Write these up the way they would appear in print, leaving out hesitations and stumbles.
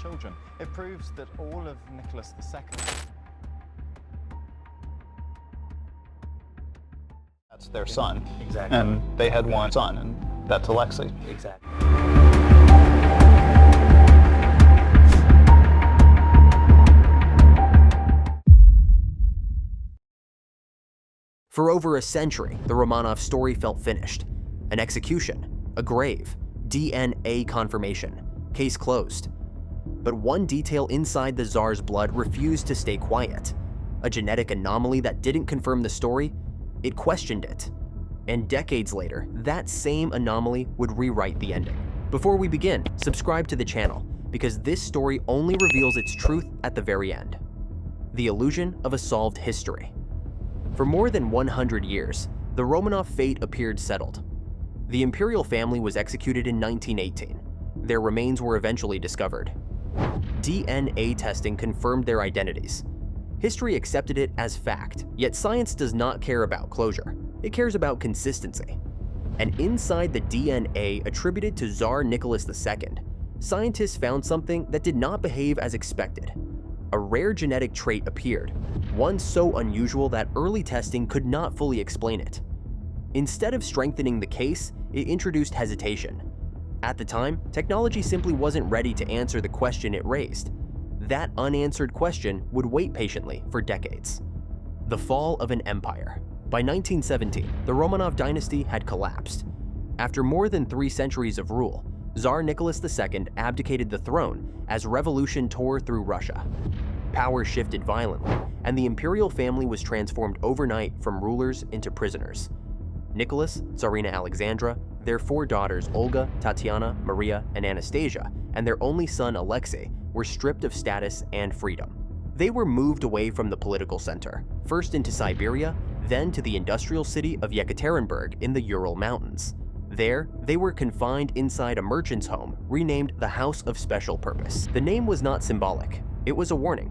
children. It proves that all of Nicholas II. That's their son. Exactly. And they had one son, and that's Alexei. Exactly. For over a century, the Romanov story felt finished. An execution, a grave, DNA confirmation, case closed. But one detail inside the Tsar's blood refused to stay quiet. A genetic anomaly that didn't confirm the story, it questioned it. And decades later, that same anomaly would rewrite the ending. Before we begin, subscribe to the channel, because this story only reveals its truth at the very end. The illusion of a solved history. For more than 100 years, the Romanov fate appeared settled. The imperial family was executed in 1918. Their remains were eventually discovered. DNA testing confirmed their identities. History accepted it as fact, yet science does not care about closure. It cares about consistency. And inside the DNA attributed to Tsar Nicholas II, scientists found something that did not behave as expected. A rare genetic trait appeared, one so unusual that early testing could not fully explain it. Instead of strengthening the case, it introduced hesitation. At the time, technology simply wasn't ready to answer the question it raised. That unanswered question would wait patiently for decades. The fall of an empire. By 1917, the Romanov dynasty had collapsed. After more than 3 centuries of rule, Tsar Nicholas II abdicated the throne as revolution tore through Russia. Power shifted violently, and the imperial family was transformed overnight from rulers into prisoners. Nicholas, Tsarina Alexandra, their 4 daughters Olga, Tatiana, Maria, and Anastasia, and their only son Alexei were stripped of status and freedom. They were moved away from the political center, first into Siberia, then to the industrial city of Yekaterinburg in the Ural Mountains. There, they were confined inside a merchant's home renamed the House of Special Purpose. The name was not symbolic, it was a warning.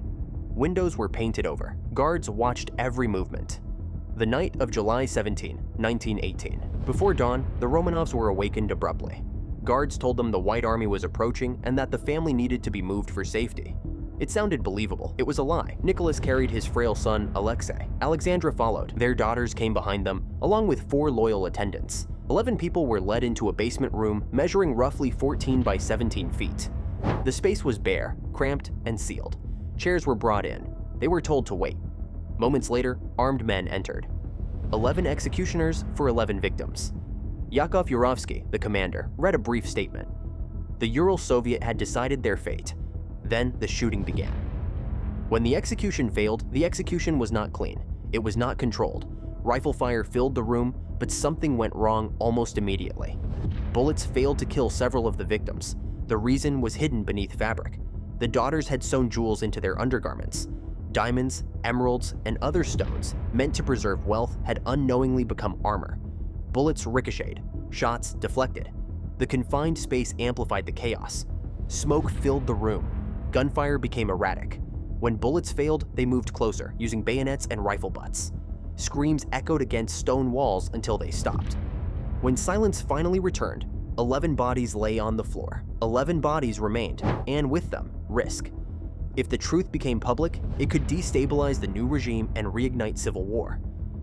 Windows were painted over, guards watched every movement. The night of July 17, 1918. Before dawn, the Romanovs were awakened abruptly. Guards told them the White Army was approaching and that the family needed to be moved for safety. It sounded believable. It was a lie. Nicholas carried his frail son, Alexei. Alexandra followed. Their daughters came behind them, along with 4 loyal attendants. 11 people were led into a basement room measuring roughly 14 by 17 feet. The space was bare, cramped, and sealed. Chairs were brought in. They were told to wait. Moments later, armed men entered. 11 executioners for 11 victims. Yakov Yurovsky, the commander, read a brief statement. The Ural Soviet had decided their fate. Then the shooting began. When the execution failed, the execution was not clean. It was not controlled. Rifle fire filled the room, but something went wrong almost immediately. Bullets failed to kill several of the victims. The reason was hidden beneath fabric. The daughters had sewn jewels into their undergarments. Diamonds, emeralds, and other stones meant to preserve wealth had unknowingly become armor. Bullets ricocheted, shots deflected. The confined space amplified the chaos. Smoke filled the room. Gunfire became erratic. When bullets failed, they moved closer, using bayonets and rifle butts. Screams echoed against stone walls until they stopped. When silence finally returned, 11 bodies lay on the floor. 11 bodies remained, and with them, risk. If the truth became public, it could destabilize the new regime and reignite civil war.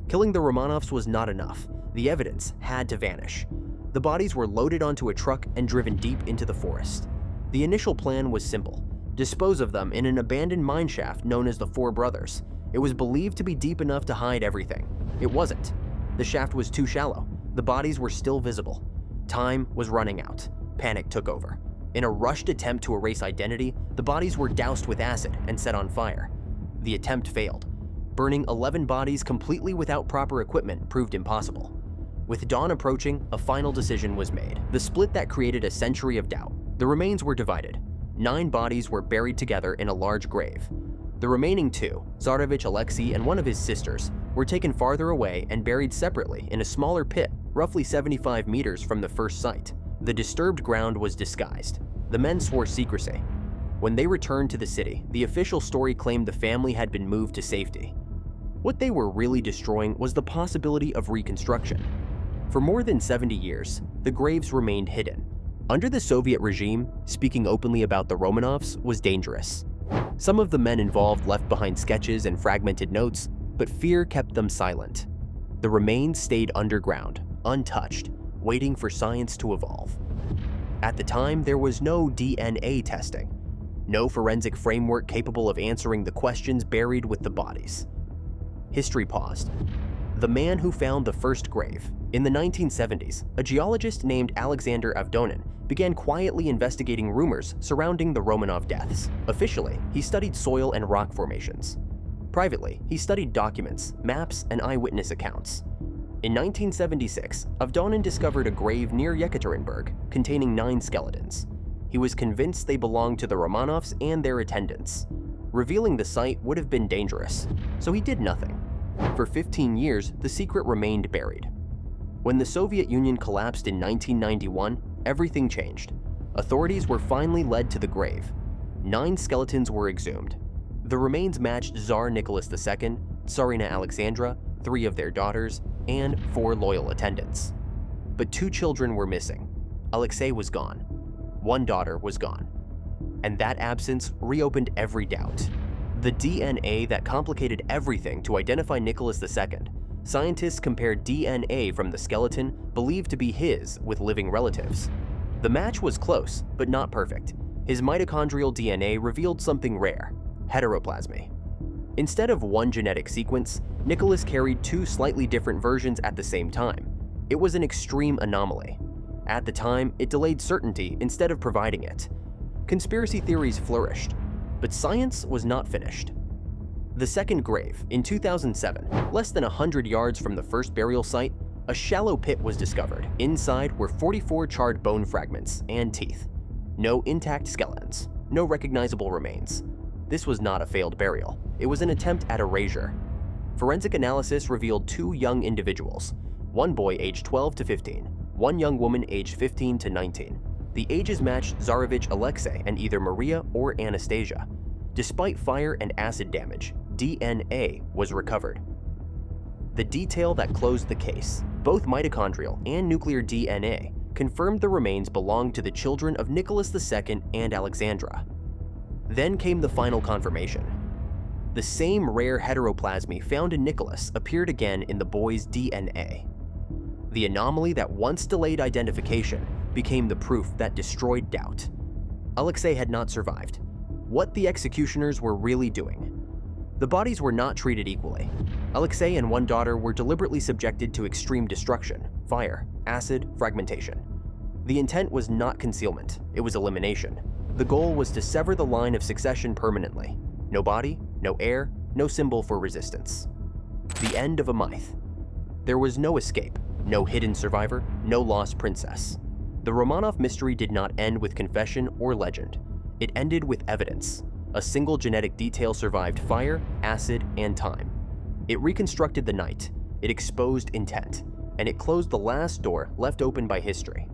Killing the Romanovs was not enough. The evidence had to vanish. The bodies were loaded onto a truck and driven deep into the forest. The initial plan was simple: dispose of them in an abandoned mine shaft known as the Four Brothers. It was believed to be deep enough to hide everything. It wasn't. The shaft was too shallow. The bodies were still visible. Time was running out. Panic took over. In a rushed attempt to erase identity, the bodies were doused with acid and set on fire. The attempt failed. Burning 11 bodies completely without proper equipment proved impossible. With dawn approaching, a final decision was made. The split that created a century of doubt. The remains were divided. 9 bodies were buried together in a large grave. The remaining 2, Tsarevich Alexei and one of his sisters, were taken farther away and buried separately in a smaller pit, roughly 75 meters from the first site. The disturbed ground was disguised. The men swore secrecy. When they returned to the city, the official story claimed the family had been moved to safety. What they were really destroying was the possibility of reconstruction. For more than 70 years, the graves remained hidden. Under the Soviet regime, speaking openly about the Romanovs was dangerous. Some of the men involved left behind sketches and fragmented notes, but fear kept them silent. The remains stayed underground, untouched, waiting for science to evolve. At the time, there was no DNA testing, no forensic framework capable of answering the questions buried with the bodies. History paused. The man who found the first grave, in the 1970s, a geologist named Alexander Avdonin began quietly investigating rumors surrounding the Romanov deaths. Officially, he studied soil and rock formations. Privately, he studied documents, maps, and eyewitness accounts. In 1976, Avdonin discovered a grave near Yekaterinburg containing 9 skeletons. He was convinced they belonged to the Romanovs and their attendants. Revealing the site would have been dangerous, so he did nothing. For 15 years, the secret remained buried. When the Soviet Union collapsed in 1991, everything changed. Authorities were finally led to the grave. 9 skeletons were exhumed. The remains matched Tsar Nicholas II, Tsarina Alexandra, 3 of their daughters, and 4 loyal attendants. But 2 children were missing. Alexei was gone. 1 daughter was gone. And that absence reopened every doubt. The DNA that complicated everything to identify Nicholas II. Scientists compared DNA from the skeleton believed to be his with living relatives. The match was close, but not perfect. His mitochondrial DNA revealed something rare: heteroplasmy. Instead of 1 genetic sequence, Nicholas carried 2 slightly different versions at the same time. It was an extreme anomaly. At the time, it delayed certainty instead of providing it. Conspiracy theories flourished, but science was not finished. The second grave, in 2007, less than 100 yards from the first burial site, a shallow pit was discovered. Inside were 44 charred bone fragments and teeth. No intact skeletons, no recognizable remains. This was not a failed burial. It was an attempt at erasure. Forensic analysis revealed 2 young individuals, 1 boy aged 12 to 15, 1 young woman aged 15 to 19. The ages matched Tsarevich Alexei and either Maria or Anastasia. Despite fire and acid damage, DNA was recovered. The detail that closed the case, both mitochondrial and nuclear DNA, confirmed the remains belonged to the children of Nicholas II and Alexandra. Then came the final confirmation. The same rare heteroplasmy found in Nicholas appeared again in the boy's DNA. The anomaly that once delayed identification became the proof that destroyed doubt. Alexei had not survived. What the executioners were really doing. The bodies were not treated equally. Alexei and 1 daughter were deliberately subjected to extreme destruction, fire, acid, fragmentation. The intent was not concealment, it was elimination. The goal was to sever the line of succession permanently. No body, no heir, no symbol for resistance. The end of a myth. There was no escape, no hidden survivor, no lost princess. The Romanov mystery did not end with confession or legend. It ended with evidence. A single genetic detail survived fire, acid, and time. It reconstructed the night, it exposed intent, and it closed the last door left open by history.